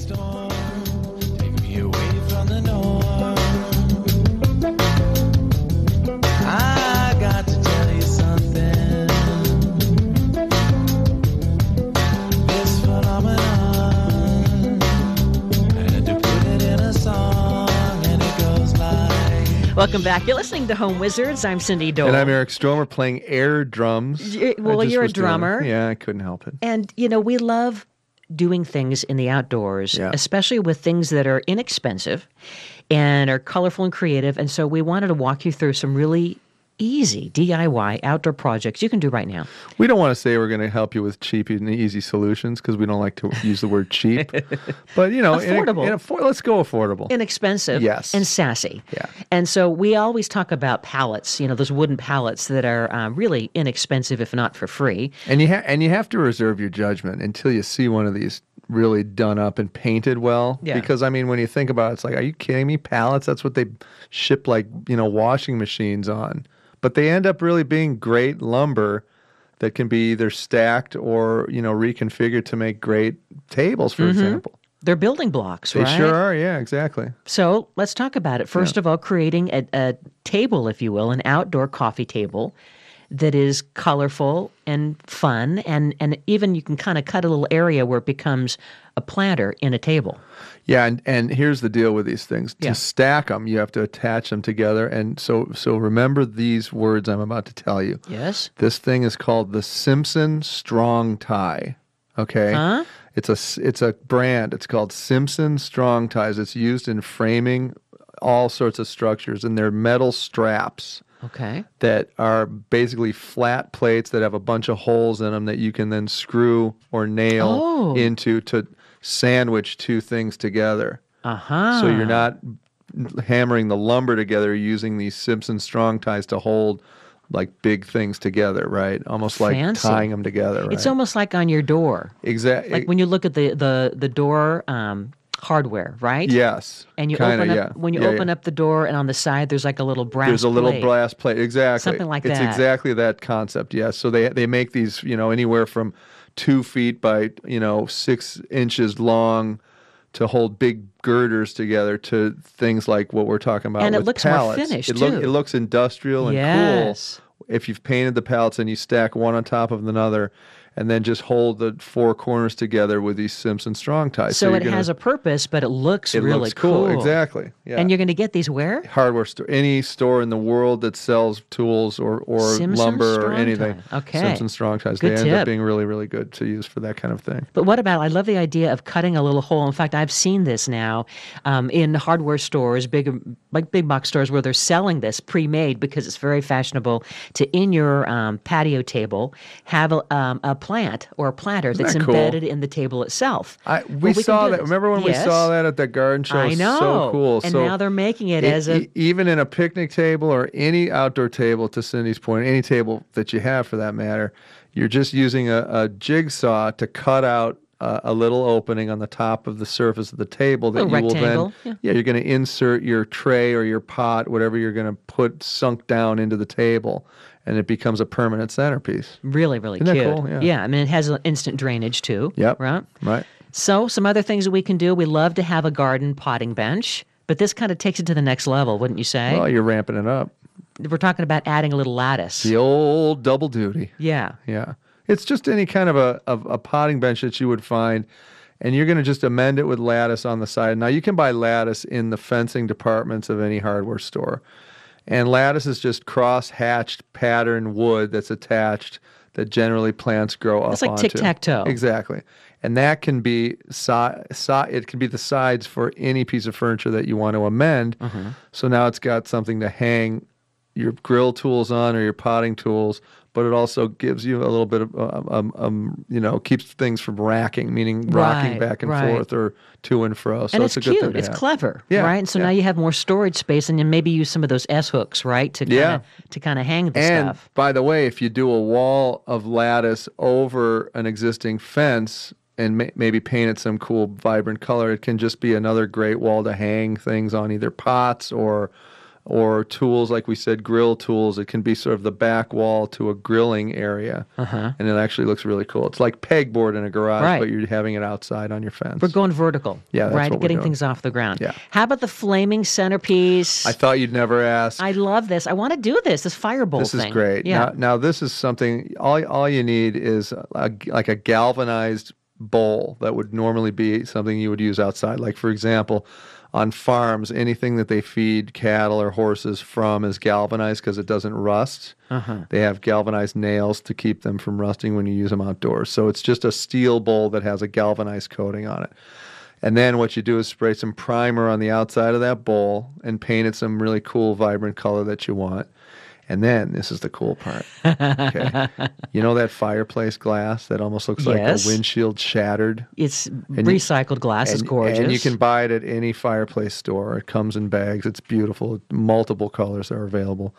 storm, take me away from the norm. I got to tell you something. This phenomenon, I had to put it in a song, and it goes like... Welcome back. You're listening to Home Wizards. I'm Cindy Dole. And I'm Eric Stromer playing air drums. Well, you're a drummer. Yeah, I couldn't help it. And, we love doing things in the outdoors, Yeah. especially with things that are inexpensive and are colorful and creative. And so we wanted to walk you through some really easy DIY outdoor projects you can do right now. We don't want to say we're going to help you with cheap and easy solutions because we don't like to use the word cheap. But, Affordable. let's go affordable. Inexpensive. Yes. And sassy. Yeah. And so we always talk about pallets, those wooden pallets that are really inexpensive, if not for free. And you have to reserve your judgment until you see one of these really done up and painted well. Yeah. Because, when you think about it, it's like, are you kidding me? Pallets, that's what they ship like, washing machines on. But they end up really being great lumber that can be either stacked or, reconfigured to make great tables, for example. They're building blocks, They right? sure are, yeah, exactly. So let's talk about it. First of all, creating a table, if you will, an outdoor coffee table that is colorful and fun, and even you can kind of cut a little area where it becomes a planter in a table. Yeah, and here's the deal with these things. Yeah. To stack them, you have to attach them together. And so remember these words I'm about to tell you. Yes. This thing is called the Simpson Strong Tie. Okay? Huh? It's a brand. It's called Simpson Strong Ties. It's used in framing all sorts of structures, and they're metal straps. Okay. That are basically flat plates that have a bunch of holes in them that you can then screw or nail into to sandwich two things together. Uh-huh. So you're not hammering the lumber together, you're using these Simpson Strong Ties to hold like big things together, right? Almost like Fancy. tying them together, right? It's almost like on your door. Exactly. Like when you look at the door hardware, right? Yes. And you Kinda, open up when you open up the door, and on the side there's like a little brass. There's a little plate. brass plate, exactly. Something like it's that. It's exactly that concept. Yes. So they make these, anywhere from 2 feet by 6 inches long to hold big girders together to things like what we're talking about. And it with looks more pallets. finished, It too. looks industrial and Yes. cool. If you've painted the pallets and you stack one on top of another, and then just hold the 4 corners together with these Simpson Strong Ties. So it has a purpose, but it looks really looks cool. Exactly. Yeah. And you're going to get these where? Hardware store, any store in the world that sells tools or Simpson lumber or Strong anything. Tie. Okay. Simpson Strong Ties. Good They end up tip. being really, really good to use for that kind of thing. But what about, I love the idea of cutting a little hole. In fact, I've seen this now in hardware stores, big box stores where they're selling this pre-made because it's very fashionable to, in your patio table, have a plant or a planter that's that cool? embedded in the table itself. We can saw do that. this. Remember when we Yes. saw that at the garden show? I know. So cool. And so now they're making it as a... even in a picnic table or any outdoor table, to Cindy's point, any table that you have for that matter, you're just using a jigsaw to cut out a little opening on the top of the surface of the table that you will rectangle. then, you're going to insert your tray or your pot, whatever you're going to put sunk down into the table, and it becomes a permanent centerpiece. Really, really Isn't that cute. cool? Yeah. I mean, it has instant drainage too. Yep. Right? Right. So some other things that we can do, we love to have a garden potting bench, but this kind of takes it to the next level, wouldn't you say? Well, you're ramping it up. We're talking about adding a little lattice. The old double duty. Yeah. Yeah. It's just any kind of a potting bench that you would find, and you're going to just amend it with lattice on the side. Now, you can buy lattice in the fencing departments of any hardware store. And lattice is just cross-hatched pattern wood that's attached that generally plants grow up onto. It's like tic-tac-toe. Exactly. And that can be it can be the sides for any piece of furniture that you want to amend. Mm-hmm. So now it's got something to hang your grill tools on or your potting tools, but it also gives you a little bit of, keeps things from racking, meaning rocking back and forth or to and fro. So and it's it's a good cute. thing to It's have. clever, Yeah, right? And so now you have more storage space, and you maybe use some of those S hooks, right, to kind of hang the And stuff. by the way, if you do a wall of lattice over an existing fence and maybe paint it some cool, vibrant color, it can just be another great wall to hang things on, either pots or or tools, like we said, grill tools. It can be sort of the back wall to a grilling area, and it actually looks really cool. It's like pegboard in a garage, Right. but you're having it outside on your fence. We're going vertical. Yeah, that's right. what we're Getting doing. things off the ground. Yeah. How about the flaming centerpiece? I thought you'd never ask. I love this. I want to do this firebowl This thing. is great. Yeah. Now this is something, all you need is like a galvanized bowl that would normally be something you would use outside. Like, for example, on farms, anything that they feed cattle or horses from is galvanized because it doesn't rust. They have galvanized nails to keep them from rusting when you use them outdoors. So it's just a steel bowl that has a galvanized coating on it. And then what you do is spray some primer on the outside of that bowl and paint it some really cool, vibrant color that you want. And then, this is the cool part. Okay. You know that fireplace glass that almost looks like a Yes. windshield shattered? It's recycled glass. It's gorgeous. And you can buy it at any fireplace store. It comes in bags. It's beautiful. Multiple colors are available.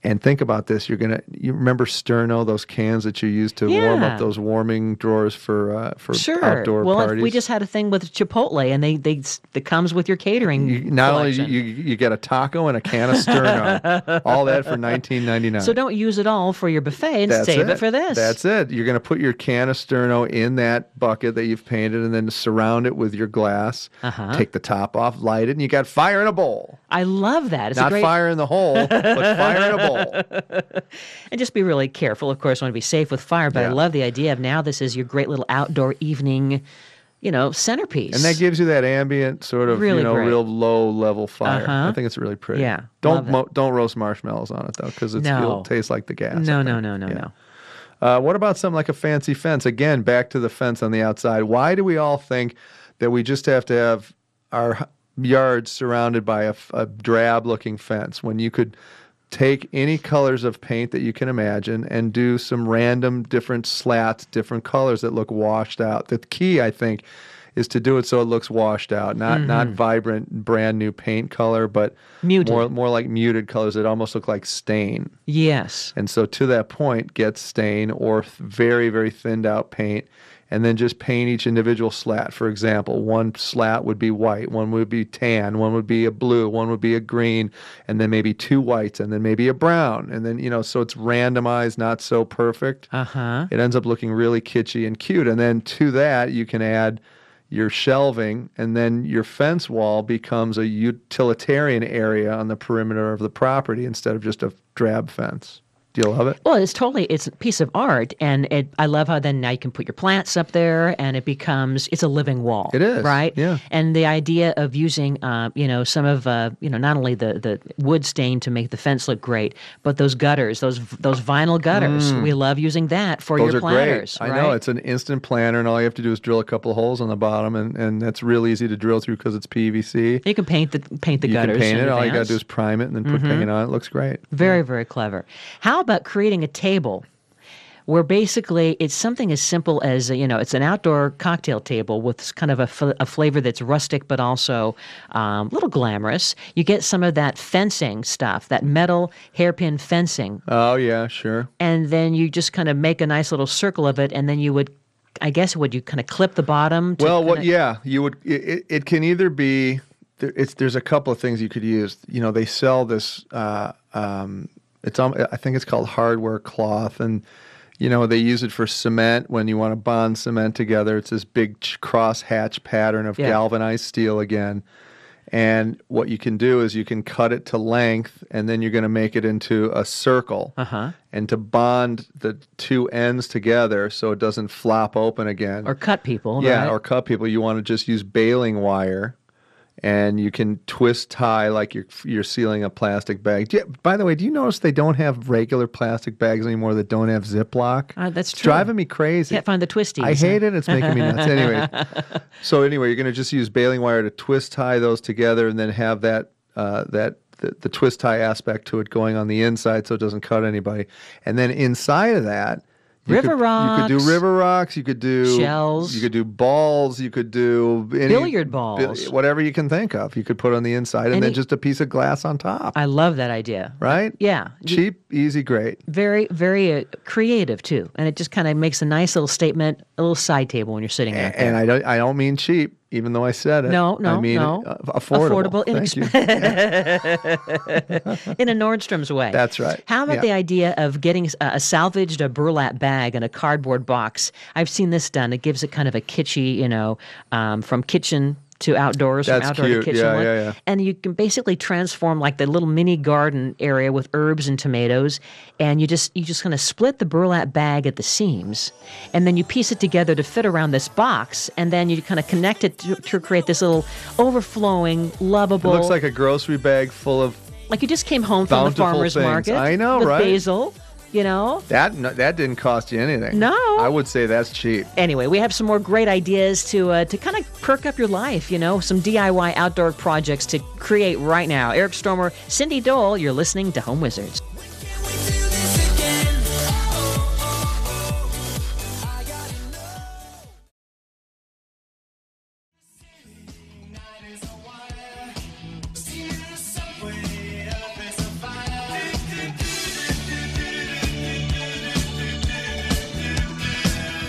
And think about this. You remember Sterno, those cans that you used to warm Yeah. up those warming drawers for Sure. outdoor well, parties? we just had a thing with Chipotle, and it comes with your catering. Not only collection. you get a taco and a can of Sterno, all that for $19.99. So don't use it all for your buffet and save it for this. That's it. You're going to put your can of Sterno in that bucket that you've painted, and then surround it with your glass. Take the top off, light it, and you got fire in a bowl. I love that. It's Not a great, fire in the hole, but fire in a bowl. and just be really careful. Of course, want to be safe with fire. But I Yeah. love the idea of now this is your great little outdoor evening, centerpiece. And that gives you that ambient sort of, Really great. real low level fire. Uh-huh. I think it's really pretty. Yeah, love Don't roast marshmallows on it though, because No. it'll taste like the gas. No, I no, think. no, no, Yeah. no. What about something like a fancy fence? Again, back to the fence on the outside. Why do we all think that we just have to have our yards surrounded by a drab-looking fence when you could take any colors of paint that you can imagine and do some random different slats, different colors that look washed out? The key, I think, is to do it so it looks washed out, not vibrant, brand new paint color, but Muted. more like muted colors that almost look like stain. Yes. And so to that point, get stain or very, very thinned out paint, and then just paint each individual slat. For example, one slat would be white, one would be tan, one would be a blue, one would be a green, and then maybe two whites, and then maybe a brown. And then, so it's randomized, not so perfect. It ends up looking really kitschy and cute. And then to that, you can add your shelving, and then your fence wall becomes a utilitarian area on the perimeter of the property instead of just a drab fence. Do you love it? Well, it's a piece of art, and I love how then now you can put your plants up there, and it's a living wall. It is, right? yeah. And the idea of using, some of, not only the wood stain to make the fence look great, but those gutters, those vinyl gutters. We love using that for Those your are planters. great. I right? know. It's an instant planter, and all you have to do is drill a couple of holes on the bottom, and that's real easy to drill through because it's PVC. You can paint the You gutters. can paint in it. All you got to advance. do is prime it and then put paint on it. It looks great. Very, very clever. How about creating a table where basically it's something as simple as, it's an outdoor cocktail table with kind of a flavor that's rustic but also a little glamorous. You get some of that fencing stuff, that metal hairpin fencing, Oh, yeah, sure. and then you just kind of make a nice little circle of it, and then you would kind of clip the bottom? You would. It can either be. There's a couple of things you could use. They sell this. I think it's called hardware cloth, and they use it for cement when you want to bond cement together. It's this big cross hatch pattern of galvanized steel again. And what you can do is you can cut it to length, and then you're going to make it into a circle. And to bond the two ends together so it doesn't flop open again. Or cut people. Yeah, right? or cut people. You want to just use baling wire, and you can twist tie like you're sealing a plastic bag. By the way, do you notice they don't have regular plastic bags anymore that don't have Ziploc? That's It's true. driving me crazy. Can't find the twisties. I hate it. It's making me nuts. Anyway, you're going to just use baling wire to twist tie those together, and then have the twist tie aspect to it going on the inside so it doesn't cut anybody. And then inside of that, you could do river rocks. You could do shells. You could do balls. You could do Billiard balls. whatever you can think of. You could put on the inside, and then just a piece of glass on top. I love that idea. Right? Yeah. Cheap, easy, great. Very, very creative too, and it just kind of makes a nice little statement little side table when you're sitting out there. And I don't mean cheap, even though I said it. No, I mean no. affordable. Thank you. In a Nordstrom's way. That's right. How about Yeah. the idea of getting a salvaged a burlap bag and a cardboard box? I've seen this done. It gives it kind of a kitschy, from kitchen to outdoors, That's from outdoor cute. to kitchen Yeah, look. yeah, yeah. And you can basically transform like the little mini garden area with herbs and tomatoes, and you just kind of split the burlap bag at the seams, and then you piece it together to fit around this box, and then you kind of connect it to create this little overflowing, It lovable. looks like a grocery bag full of like you just came home from the bountiful farmer's things. market. I know, with right? basil, that didn't cost you anything. No. I would say that's cheap. Anyway, we have some more great ideas to kind of perk up your life, some DIY outdoor projects to create right now. Eric Stromer, Cindy Dole, you're listening to Home Wizards.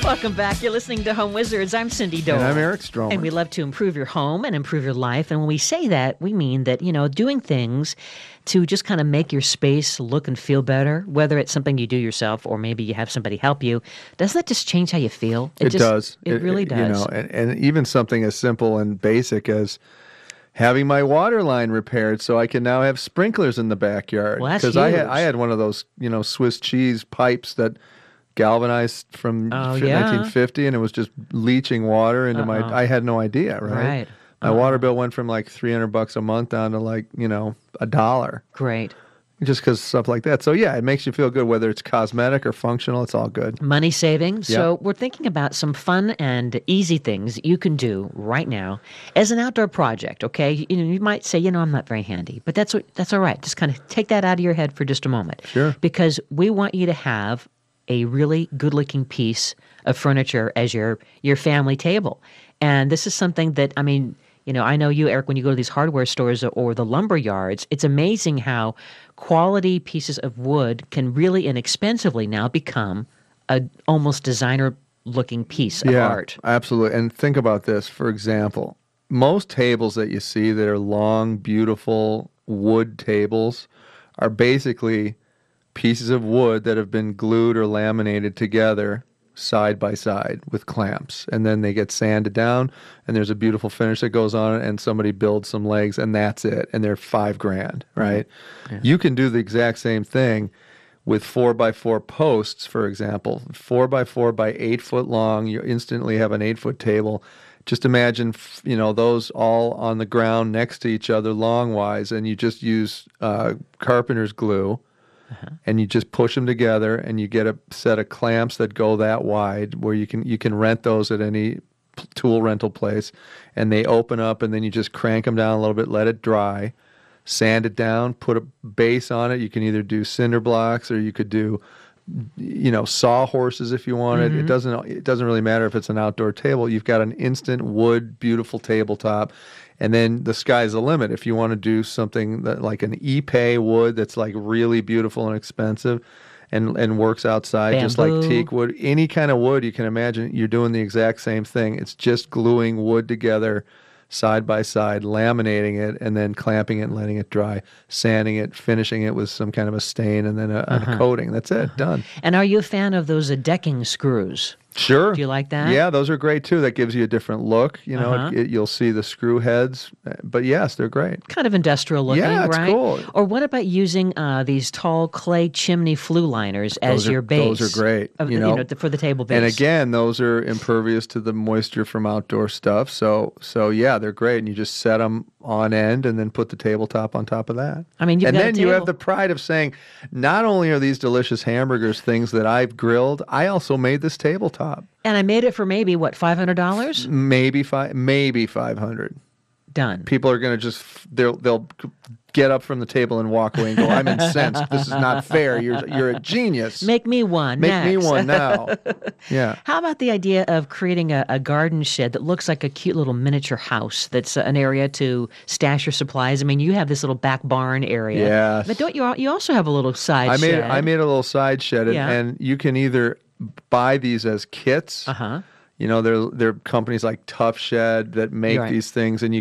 Welcome back. You're listening to Home Wizards. I'm Cindy Dole. And I'm Eric Stromer. And we love to improve your home and improve your life. And when we say that, we mean that, doing things to just kind of make your space look and feel better, whether it's something you do yourself or maybe you have somebody help you, doesn't that just change how you feel? It does. It really does. And even something as simple and basic as having my water line repaired so I can now have sprinklers in the backyard. Well, that's Because huge. I had one of those, Swiss cheese pipes that galvanized from Oh, yeah. 1950, and it was just leaching water into my. I had no idea, right? Right. My water bill went from like $300 a month down to like $1, Great. just because stuff like that. So yeah, it makes you feel good whether it's cosmetic or functional. It's all good. Money saving. Yep. So we're thinking about some fun and easy things you can do right now as an outdoor project. Okay, you might say, I'm not very handy, but that's all right. Just kind of take that out of your head for just a moment. Sure. Because we want you to have a really good-looking piece of furniture as your family table, and this is something that I know you, Eric, when you go to these hardware stores or the lumber yards, it's amazing how quality pieces of wood can really inexpensively now become a almost designer-looking piece of art. Absolutely. And think about this, for example. Most tables that you see that are long, beautiful wood tables are basically pieces of wood that have been glued or laminated together side by side with clamps, and then they get sanded down, and there's a beautiful finish that goes on it, and somebody builds some legs, and that's it, and they're $5,000, right? Yeah. You can do the exact same thing with 4x4 posts, for example, 4x4 by 8 foot long. You instantly have an 8-foot table. Just imagine, those all on the ground next to each other longwise, and you just use carpenter's glue. And you just push them together, and you get a set of clamps that go that wide, where you can rent those at any tool rental place, and they open up, and then you just crank them down a little bit, let it dry, sand it down, put a base on it. You can either do cinder blocks, or you could do sawhorses if you wanted. Mm-hmm. It doesn't really matter if it's an outdoor table. You've got an instant wood, beautiful tabletop. And then the sky's the limit. If you want to do something that like an Ipe wood that's like really beautiful and expensive and works outside, just like Bamboo. teak wood, any kind of wood you can imagine, you're doing the exact same thing. It's just gluing wood together side by side, laminating it, and then clamping it and letting it dry, sanding it, finishing it with some kind of a stain, and then a coating. That's it, done. And are you a fan of those decking screws? Sure. Do you like that? Yeah, those are great too. That gives you a different look. Uh-huh. You'll see the screw heads, but yes, they're great. Kind of industrial looking, Yeah, it's right? cool. Or what about using these tall clay chimney flue liners as your base? Those are great. For the table base. And again, those are impervious to the moisture from outdoor stuff. So yeah, they're great. And you just set them on end and then put the tabletop on top of that. I mean, you've and got a then you have table. the pride of saying, not only are these delicious hamburgers things that I've grilled, I also made this tabletop. And I made it for maybe, what, $500? Maybe 500. Done. People are going to they'll get up from the table and walk away and go, I'm incensed. This is not fair. You're a genius. Make me one Make me next. one now. Yeah. How about the idea of creating a garden shed that looks like a cute little miniature house that's an area to stash your supplies? I mean, you have this little back barn area. Yes. But don't you also have a little side shed? I made a little side shed, Yeah. and you can either buy these as kits. Uh-huh. There are companies like Tough Shed that make Right. these things, and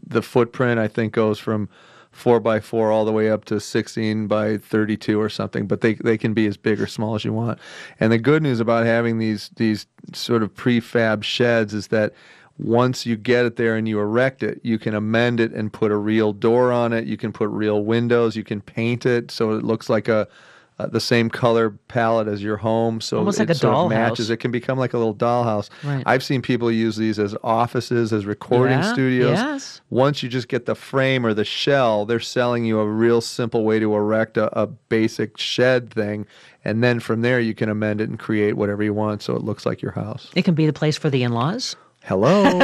the footprint I think goes from 4x4 all the way up to 16 by 32 or something, but they can be as big or small as you want. And the good news about having these sort of prefab sheds is that once you get it there and you erect it, you can amend it and put a real door on it. You can put real windows. You can paint it so it looks like the same color palette as your home, so Almost like it a sort of dollhouse. matches. It can become like a little dollhouse. Right. I've seen people use these as offices, as recording Yeah, studios. yes. Once you just get the frame or the shell, they're selling you a real simple way to erect a basic shed thing, and then from there you can amend it and create whatever you want so it looks like your house. It can be the place for the in-laws. Hello.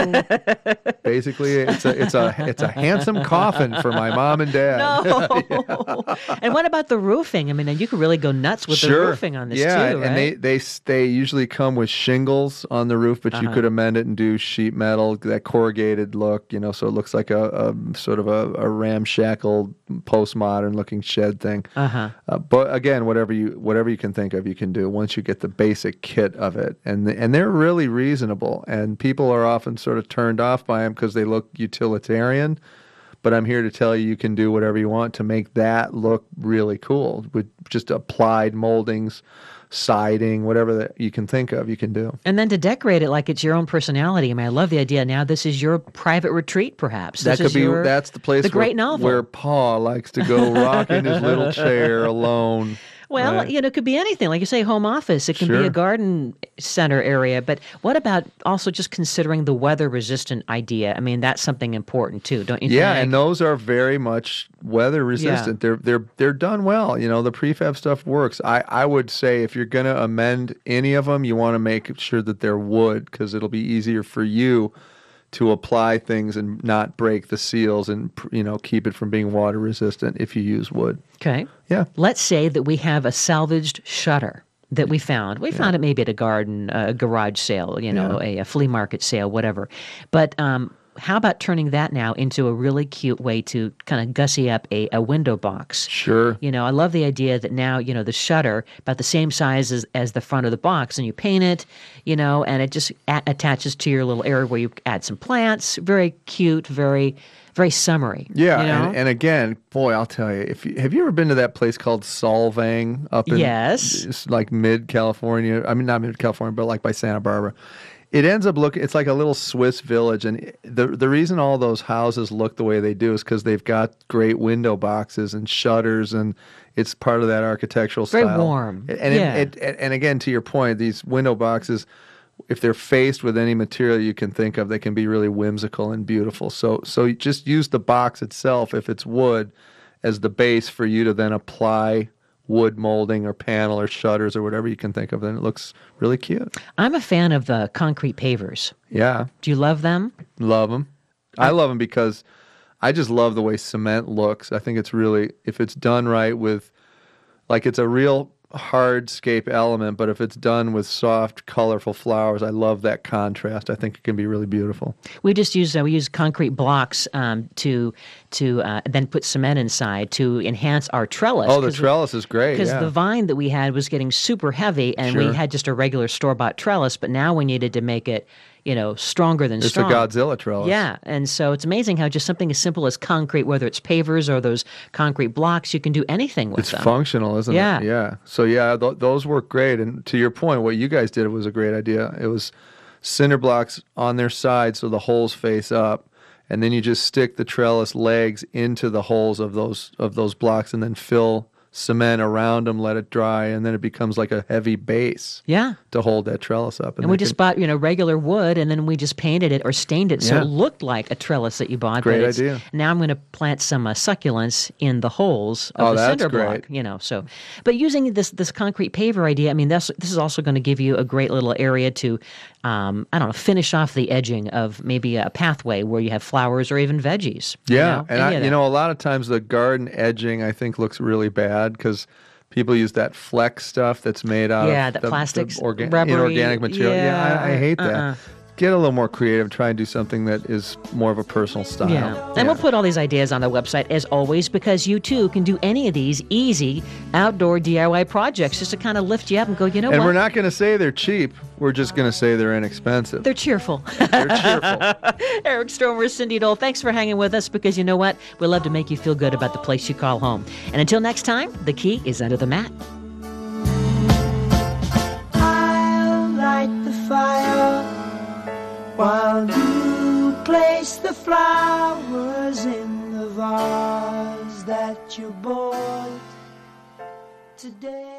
Basically, it's a handsome coffin for my mom and dad. No. And what about the roofing? I mean, you could really go nuts with the roofing on this yeah, too, right? and they usually come with shingles on the roof, but you could amend it and do sheet metal, that corrugated look, so it looks like a sort of a ramshackle, postmodern looking shed thing. But again, whatever you can think of, you can do once you get the basic kit of it, and they're really reasonable, and people are often sort of turned off by them because they look utilitarian. But I'm here to tell you, you can do whatever you want to make that look really cool with just applied moldings, siding, whatever that you can think of, you can do. And then to decorate it like it's your own personality. I mean, I love the idea. Now this is your private retreat, perhaps. That could be. That's the place. The great novel where Pa likes to go rock in his little chair alone. Well, right? It could be anything. Like you say, home office. It can be a garden center area. But what about also just considering the weather-resistant idea? I mean, that's something important too, don't you think? Yeah, and those are very much weather-resistant. They're done well. The prefab stuff works. I would say if you're going to amend any of them, you want to make sure that they're wood because it'll be easier for you to apply things and not break the seals and keep it from being water resistant if you use wood. Okay. Yeah. Let's say that we have a salvaged shutter that we found. We found it maybe at a garage sale, a flea market sale, whatever. But how about turning that now into a really cute way to kind of gussy up a window box? Sure. I love the idea that now, the shutter about the same size as the front of the box, and you paint it, and it just attaches to your little area where you add some plants. Very cute, very, very summery. Yeah, and again, boy, I'll tell you, have you ever been to that place called Solvang up in it's like mid-California? I mean, not mid-California, but like by Santa Barbara. It ends up it's like a little Swiss village, and the reason all those houses look the way they do is because they've got great window boxes and shutters, and it's part of that architectural style. Very warm. And again, to your point, these window boxes, if they're faced with any material you can think of, they can be really whimsical and beautiful. So you just use the box itself, if it's wood, as the base for you to then apply wood molding or panel or shutters or whatever you can think of, then it looks really cute. I'm a fan of the concrete pavers. Yeah. Do you love them? Love them. I love them because I just love the way cement looks. I think it's really, if it's done right with, like it's a real hardscape element, but if it's done with soft, colorful flowers, I love that contrast. I think it can be really beautiful. We just use concrete blocks to then put cement inside to enhance our trellis. Oh, the trellis is great. Because the vine that we had was getting super heavy, and we had just a regular store-bought trellis, but now we needed to make it stronger than strong. It's a Godzilla trellis. Yeah, and so it's amazing how just something as simple as concrete, whether it's pavers or those concrete blocks, you can do anything with them. It's functional, isn't it? Yeah. So those work great. And to your point, what you guys did was a great idea. It was cinder blocks on their sides so the holes face up, and then you just stick the trellis legs into the holes of those blocks, and then fill cement around them, let it dry, and then it becomes like a heavy base to hold that trellis up. And we just bought regular wood, and then we just painted it or stained it so it looked like a trellis that you bought. Great idea. Now I'm going to plant some succulents in the holes of the cinder block. So, but using this concrete paver idea, I mean, this is also going to give you a great little area to finish off the edging of maybe a pathway where you have flowers or even veggies. Yeah, and a lot of times the garden edging I think looks really bad because people use that flex stuff that's made out of the plastics, inorganic material. I hate that. get a little more creative, try and do something that is more of a personal style. Yeah. And we'll put all these ideas on the website as always, because you too can do any of these easy outdoor DIY projects just to kind of lift you up and go, you know And what? we're not going to say they're cheap. We're just going to say they're inexpensive. They're cheerful. They're cheerful. Eric Stromer, Cindy Dole, thanks for hanging with us, because you know what? We love to make you feel good about the place you call home. And until next time, the key is under the mat. I'll light the fire while you place the flowers in the vase that you bought today.